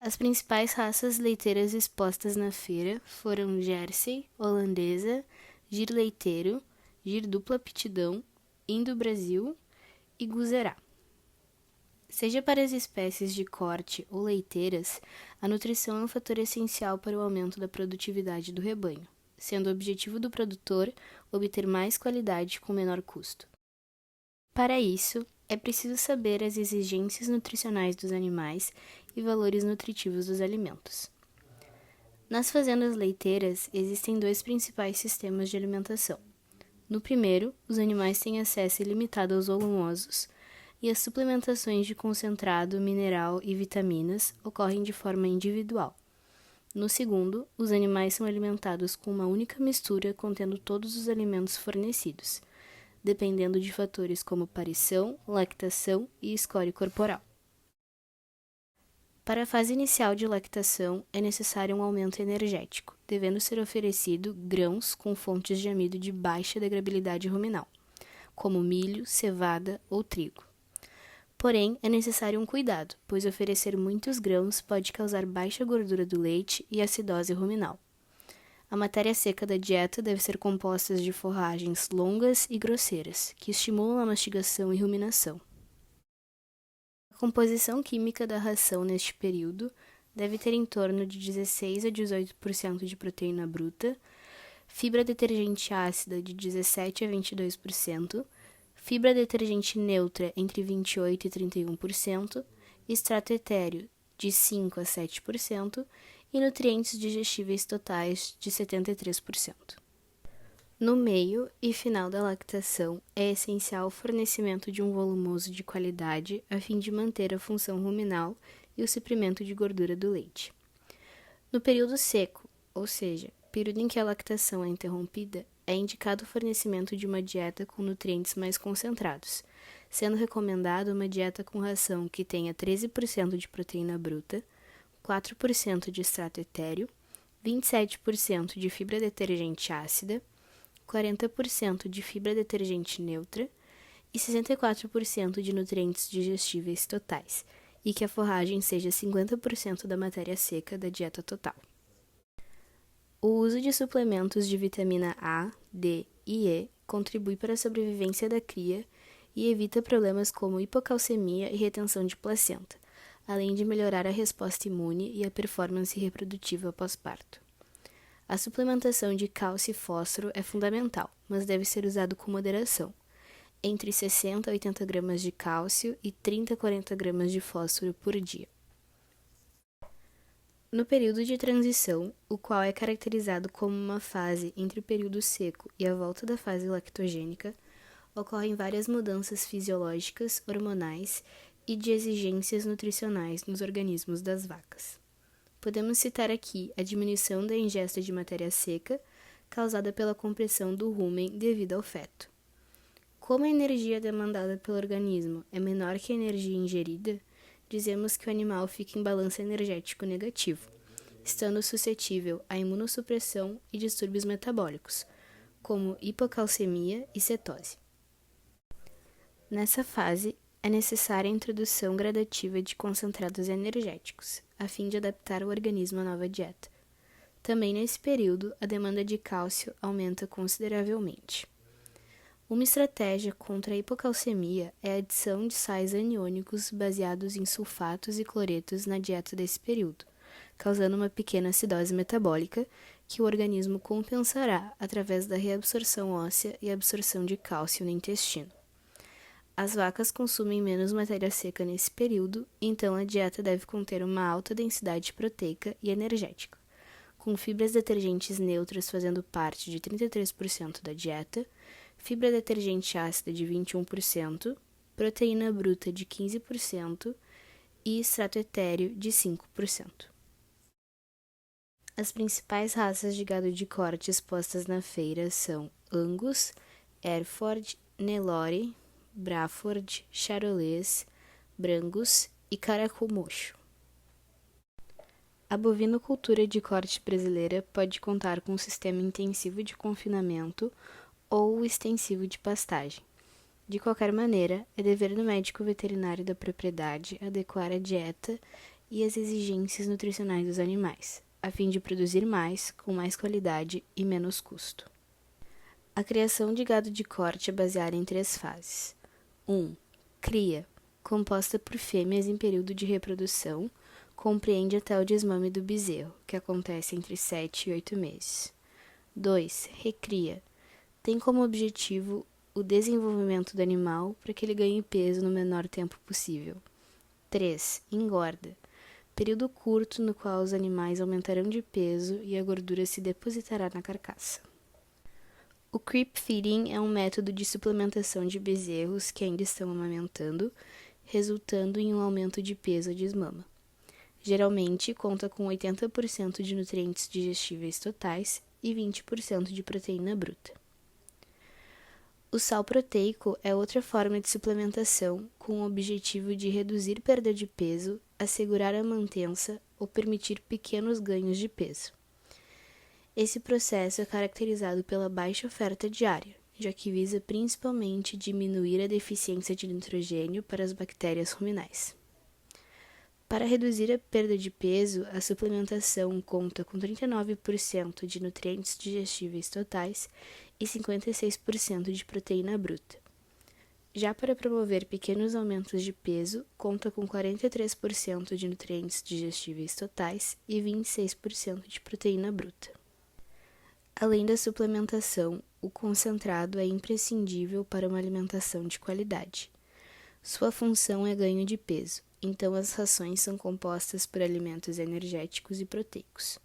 As principais raças leiteiras expostas na feira foram Jersey, Holandesa, Gir Leiteiro, Gir Dupla Aptidão, Indo-Brasil e Guzerá. Seja para as espécies de corte ou leiteiras, a nutrição é um fator essencial para o aumento da produtividade do rebanho, sendo o objetivo do produtor obter mais qualidade com menor custo. Para isso, é preciso saber as exigências nutricionais dos animais e valores nutritivos dos alimentos. Nas fazendas leiteiras, existem dois principais sistemas de alimentação. No primeiro, os animais têm acesso ilimitado aos volumosos, e as suplementações de concentrado, mineral e vitaminas ocorrem de forma individual. No segundo, os animais são alimentados com uma única mistura contendo todos os alimentos fornecidos, dependendo de fatores como parição, lactação e score corporal. Para a fase inicial de lactação, é necessário um aumento energético, devendo ser oferecido grãos com fontes de amido de baixa degradabilidade ruminal, como milho, cevada ou trigo. Porém, é necessário um cuidado, pois oferecer muitos grãos pode causar baixa gordura do leite e acidose ruminal. A matéria seca da dieta deve ser composta de forragens longas e grosseiras, que estimulam a mastigação e ruminação. A composição química da ração neste período deve ter em torno de 16 a 18% de proteína bruta, fibra detergente ácida de 17 a 22%, fibra detergente neutra entre 28% e 31%, extrato etéreo de 5 a 7% e nutrientes digestíveis totais de 73%. No meio e final da lactação, é essencial o fornecimento de um volumoso de qualidade a fim de manter a função ruminal e o suprimento de gordura do leite. No período seco, ou seja, período em que a lactação é interrompida, é indicado o fornecimento de uma dieta com nutrientes mais concentrados, sendo recomendado uma dieta com ração que tenha 13% de proteína bruta, 4% de extrato etéreo, 27% de fibra detergente ácida, 40% de fibra detergente neutra e 64% de nutrientes digestíveis totais, e que a forragem seja 50% da matéria seca da dieta total. O uso de suplementos de vitamina A, D e E contribui para a sobrevivência da cria e evita problemas como hipocalcemia e retenção de placenta, além de melhorar a resposta imune e a performance reprodutiva pós-parto. A suplementação de cálcio e fósforo é fundamental, mas deve ser usado com moderação, entre 60 a 80 gramas de cálcio e 30 a 40 gramas de fósforo por dia. No período de transição, o qual é caracterizado como uma fase entre o período seco e a volta da fase lactogênica, ocorrem várias mudanças fisiológicas, hormonais e de exigências nutricionais nos organismos das vacas. Podemos citar aqui a diminuição da ingesta de matéria seca, causada pela compressão do rumen devido ao feto. Como a energia demandada pelo organismo é menor que a energia ingerida, dizemos que o animal fica em balanço energético negativo, estando suscetível à imunossupressão e distúrbios metabólicos, como hipocalcemia e cetose. Nessa fase, é necessária a introdução gradativa de concentrados energéticos, a fim de adaptar o organismo à nova dieta. Também nesse período, a demanda de cálcio aumenta consideravelmente. Uma estratégia contra a hipocalcemia é a adição de sais aniônicos baseados em sulfatos e cloretos na dieta desse período, causando uma pequena acidose metabólica que o organismo compensará através da reabsorção óssea e absorção de cálcio no intestino. As vacas consumem menos matéria seca nesse período, então a dieta deve conter uma alta densidade proteica e energética, com fibras detergentes neutras fazendo parte de 33% da dieta, fibra detergente ácida de 21%, proteína bruta de 15% e extrato etéreo de 5%. As principais raças de gado de corte expostas na feira são Angus, Hereford, Nelore, Braford, Charolês, Brangus e Caracu Mocho. A bovinocultura de corte brasileira pode contar com um sistema intensivo de confinamento ou extensivo de pastagem. De qualquer maneira, é dever do médico veterinário da propriedade adequar a dieta e as exigências nutricionais dos animais, a fim de produzir mais, com mais qualidade e menos custo. A criação de gado de corte é baseada em 3 fases. 1. Cria, composta por fêmeas em período de reprodução, compreende até o desmame do bezerro, que acontece entre 7 e 8 meses. 2. Recria, tem como objetivo o desenvolvimento do animal para que ele ganhe peso no menor tempo possível. 3. Engorda, período curto no qual os animais aumentarão de peso e a gordura se depositará na carcaça. O creep feeding é um método de suplementação de bezerros que ainda estão amamentando, resultando em um aumento de peso à desmama. Geralmente conta com 80% de nutrientes digestíveis totais e 20% de proteína bruta. O sal proteico é outra forma de suplementação com o objetivo de reduzir perda de peso, assegurar a mantença ou permitir pequenos ganhos de peso. Esse processo é caracterizado pela baixa oferta diária, já que visa principalmente diminuir a deficiência de nitrogênio para as bactérias ruminais. Para reduzir a perda de peso, a suplementação conta com 39% de nutrientes digestíveis totais e 56% de proteína bruta. Já para promover pequenos aumentos de peso, conta com 43% de nutrientes digestíveis totais e 26% de proteína bruta. Além da suplementação, o concentrado é imprescindível para uma alimentação de qualidade. Sua função é ganho de peso, então as rações são compostas por alimentos energéticos e proteicos.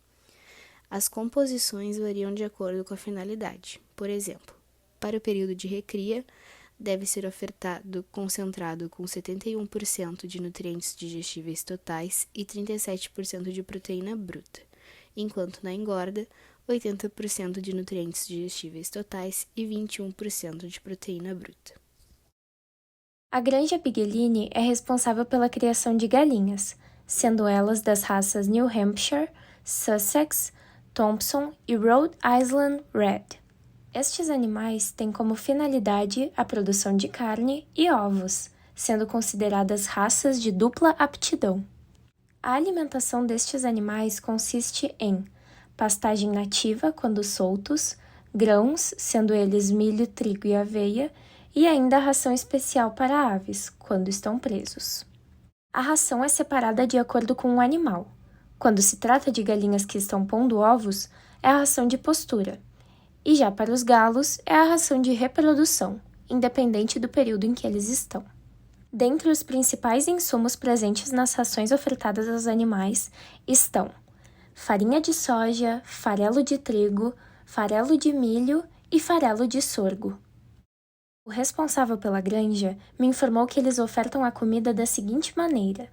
As composições variam de acordo com a finalidade. Por exemplo, para o período de recria, deve ser ofertado concentrado com 71% de nutrientes digestíveis totais e 37% de proteína bruta, enquanto na engorda, 80% de nutrientes digestíveis totais e 21% de proteína bruta. A Granja Bigeline é responsável pela criação de galinhas, sendo elas das raças New Hampshire, Sussex, Thompson e Rhode Island Red. Estes animais têm como finalidade a produção de carne e ovos, sendo consideradas raças de dupla aptidão. A alimentação destes animais consiste em pastagem nativa quando soltos, grãos, sendo eles milho, trigo e aveia, e ainda a ração especial para aves, quando estão presos. A ração é separada de acordo com o animal. Quando se trata de galinhas que estão pondo ovos, é a ração de postura. E já para os galos, é a ração de reprodução, independente do período em que eles estão. Dentre os principais insumos presentes nas rações ofertadas aos animais estão farinha de soja, farelo de trigo, farelo de milho e farelo de sorgo. O responsável pela granja me informou que eles ofertam a comida da seguinte maneira: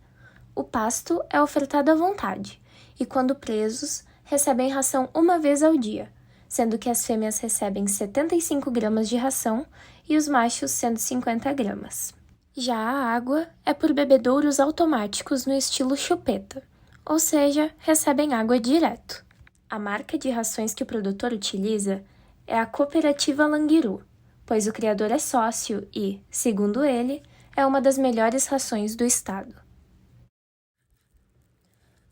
o pasto é ofertado à vontade, e quando presos, recebem ração uma vez ao dia, sendo que as fêmeas recebem 75 gramas de ração e os machos 150 gramas. Já a água é por bebedouros automáticos no estilo chupeta, ou seja, recebem água direto. A marca de rações que o produtor utiliza é a Cooperativa Languiru, pois o criador é sócio e, segundo ele, é uma das melhores rações do estado.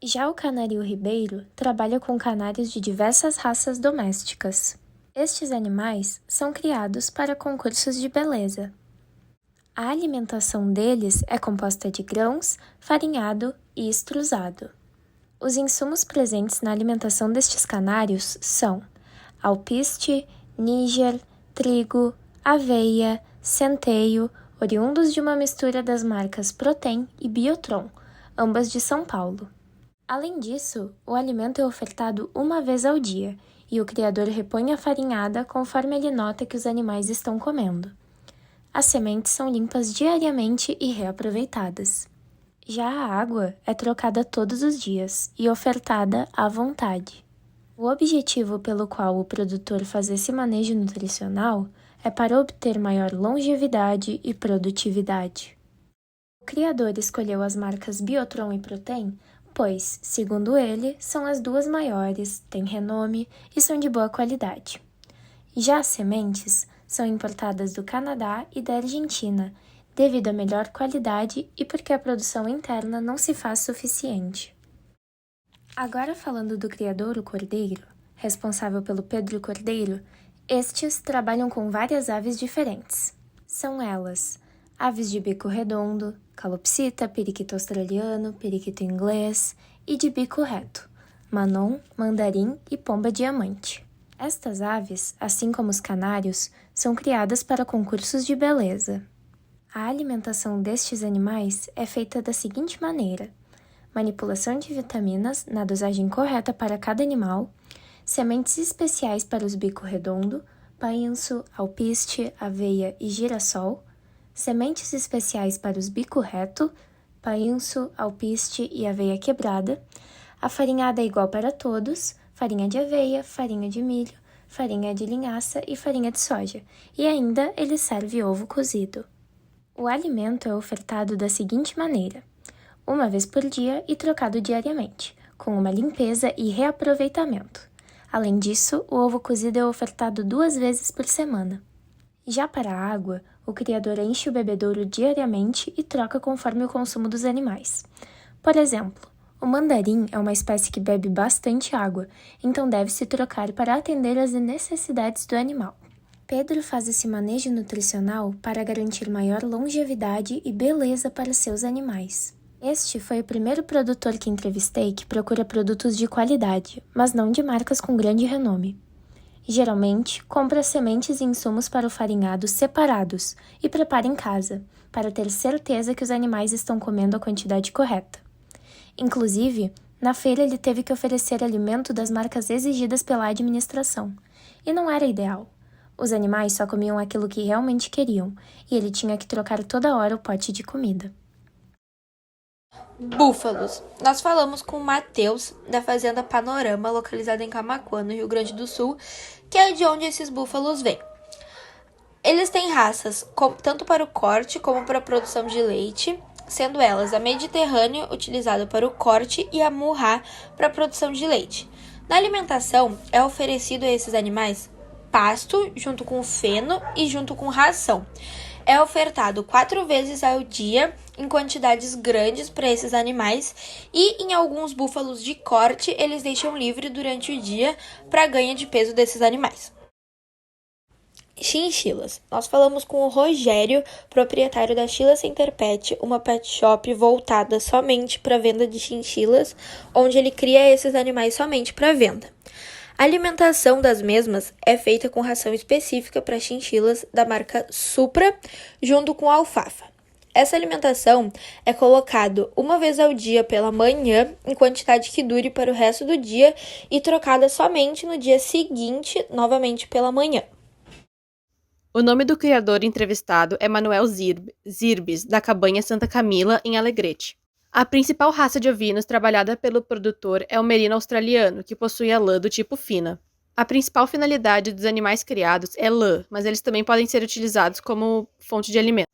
Já o canário ribeiro trabalha com canários de diversas raças domésticas. Estes animais são criados para concursos de beleza. A alimentação deles é composta de grãos, farinhado e estruzado. Os insumos presentes na alimentação destes canários são alpiste, níger, trigo, aveia, centeio, oriundos de uma mistura das marcas Protem e Biotron, ambas de São Paulo. Além disso, o alimento é ofertado uma vez ao dia e o criador repõe a farinhada conforme ele nota que os animais estão comendo. As sementes são limpas diariamente e reaproveitadas. Já a água é trocada todos os dias e ofertada à vontade. O objetivo pelo qual o produtor faz esse manejo nutricional é para obter maior longevidade e produtividade. O criador escolheu as marcas Biotron e Protem, pois, segundo ele, são as duas maiores, têm renome e são de boa qualidade. Já as sementes são importadas do Canadá e da Argentina, devido à melhor qualidade e porque a produção interna não se faz suficiente. Agora falando do criador, o cordeiro, responsável pelo Pedro Cordeiro, estes trabalham com várias aves diferentes. São elas aves de bico redondo, calopsita, periquito australiano, periquito inglês e de bico reto, manon, mandarim e pomba diamante. Estas aves, assim como os canários, são criadas para concursos de beleza. A alimentação destes animais é feita da seguinte maneira: manipulação de vitaminas na dosagem correta para cada animal, sementes especiais para os bico redondo, painço, alpiste, aveia e girassol, sementes especiais para os bico reto, painço, alpiste e aveia quebrada, a farinhada é igual para todos, farinha de aveia, farinha de milho, farinha de linhaça e farinha de soja, e ainda ele serve ovo cozido. O alimento é ofertado da seguinte maneira: uma vez por dia e trocado diariamente, com uma limpeza e reaproveitamento. Além disso, o ovo cozido é ofertado 2 vezes por semana. Já para a água, o criador enche o bebedouro diariamente e troca conforme o consumo dos animais. Por exemplo, o mandarim é uma espécie que bebe bastante água, então deve-se trocar para atender às necessidades do animal. Pedro faz esse manejo nutricional para garantir maior longevidade e beleza para seus animais. Este foi o primeiro produtor que entrevistei que procura produtos de qualidade, mas não de marcas com grande renome. Geralmente, compra sementes e insumos para o farinhado separados e prepara em casa, para ter certeza que os animais estão comendo a quantidade correta. Inclusive, na feira ele teve que oferecer alimento das marcas exigidas pela administração, e não era ideal. Os animais só comiam aquilo que realmente queriam, e ele tinha que trocar toda hora o pote de comida. Búfalos. Nós falamos com o Matheus, da Fazenda Panorama, localizada em Camaquã, no Rio Grande do Sul, que é de onde esses búfalos vêm. Eles têm raças tanto para o corte como para a produção de leite, sendo elas a Mediterrânea, utilizada para o corte, e a Murrá, para a produção de leite. Na alimentação, é oferecido a esses animais pasto, junto com feno e junto com ração. É ofertado 4 vezes ao dia, em quantidades grandes para esses animais, e em alguns búfalos de corte, eles deixam livre durante o dia para ganho de peso desses animais. Chinchilas. Nós falamos com o Rogério, proprietário da Chila Center Pet, uma pet shop voltada somente para venda de chinchilas, onde ele cria esses animais somente para venda. A alimentação das mesmas é feita com ração específica para chinchilas da marca Supra, junto com alfafa. Essa alimentação é colocada 1 vez ao dia pela manhã, em quantidade que dure para o resto do dia, e trocada somente no dia seguinte, novamente pela manhã. O nome do criador entrevistado é Manuel Zirbes, da Cabanha Santa Camila, em Alegrete. A principal raça de ovinos trabalhada pelo produtor é o merino australiano, que possui a lã do tipo fina. A principal finalidade dos animais criados é lã, mas eles também podem ser utilizados como fonte de alimento.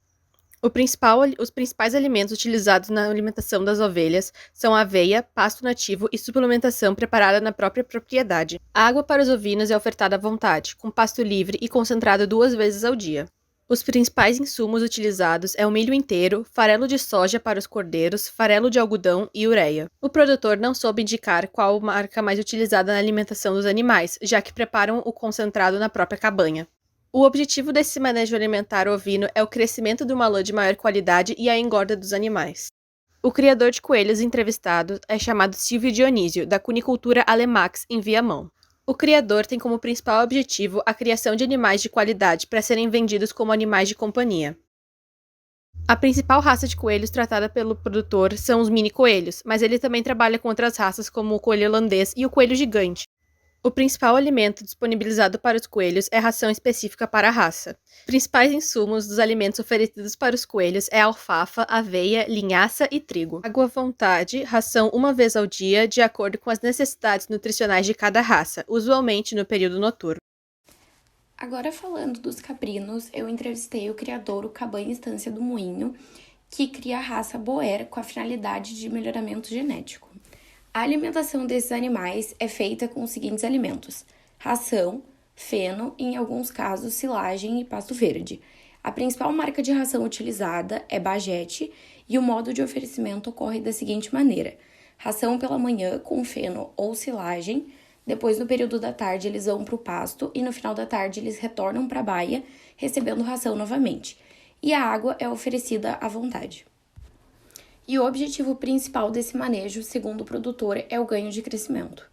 Os principais alimentos utilizados na alimentação das ovelhas são aveia, pasto nativo e suplementação preparada na própria propriedade. A água para os ovinos é ofertada à vontade, com pasto livre e concentrado 2 vezes ao dia. Os principais insumos utilizados é o milho inteiro, farelo de soja para os cordeiros, farelo de algodão e ureia. O produtor não soube indicar qual marca mais utilizada na alimentação dos animais, já que preparam o concentrado na própria cabanha. O objetivo desse manejo alimentar ovino é o crescimento de uma lã de maior qualidade e a engorda dos animais. O criador de coelhos entrevistado é chamado Silvio Dionísio, da cunicultura Alemax, em Viamão. O criador tem como principal objetivo a criação de animais de qualidade para serem vendidos como animais de companhia. A principal raça de coelhos tratada pelo produtor são os mini-coelhos, mas ele também trabalha com outras raças como o coelho holandês e o coelho gigante. O principal alimento disponibilizado para os coelhos é ração específica para a raça. Os principais insumos dos alimentos oferecidos para os coelhos é alfafa, aveia, linhaça e trigo. Água à vontade, ração 1 vez ao dia, de acordo com as necessidades nutricionais de cada raça, usualmente no período noturno. Agora falando dos caprinos, eu entrevistei o criador, o Cabanha Estância do Moinho, que cria a raça Boer com a finalidade de melhoramento genético. A alimentação desses animais é feita com os seguintes alimentos: ração, feno e, em alguns casos, silagem e pasto verde. A principal marca de ração utilizada é Bajete e o modo de oferecimento ocorre da seguinte maneira: ração pela manhã com feno ou silagem, depois no período da tarde eles vão para o pasto e no final da tarde eles retornam para a baia, recebendo ração novamente. E a água é oferecida à vontade. E o objetivo principal desse manejo, segundo o produtor, é o ganho de crescimento.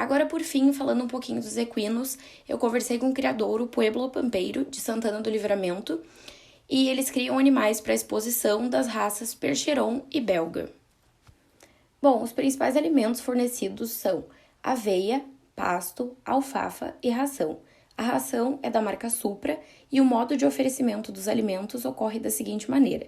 Agora, por fim, falando um pouquinho dos equinos, eu conversei com o criador, o Pueblo Pampeiro, de Santana do Livramento, e eles criam animais para exposição das raças Percheron e Belga. Bom, os principais alimentos fornecidos são aveia, pasto, alfafa e ração. A ração é da marca Supra e o modo de oferecimento dos alimentos ocorre da seguinte maneira: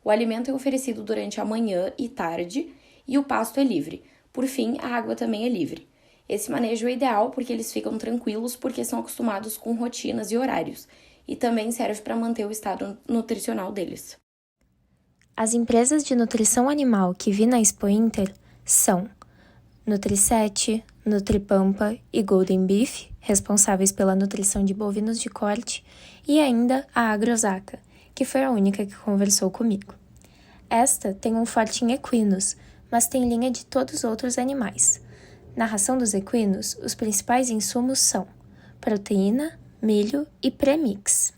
o alimento é oferecido durante a manhã e tarde e o pasto é livre. Por fim, a água também é livre. Esse manejo é ideal porque eles ficam tranquilos porque são acostumados com rotinas e horários, e também serve para manter o estado nutricional deles. As empresas de nutrição animal que vi na Expo Inter são Nutri7, Nutripampa e Golden Beef, responsáveis pela nutrição de bovinos de corte, e ainda a Agrosaka, que foi a única que conversou comigo. Esta tem um forte em equinos, mas tem linha de todos os outros animais. Na ração dos equinos, os principais insumos são proteína, milho e pré-mix.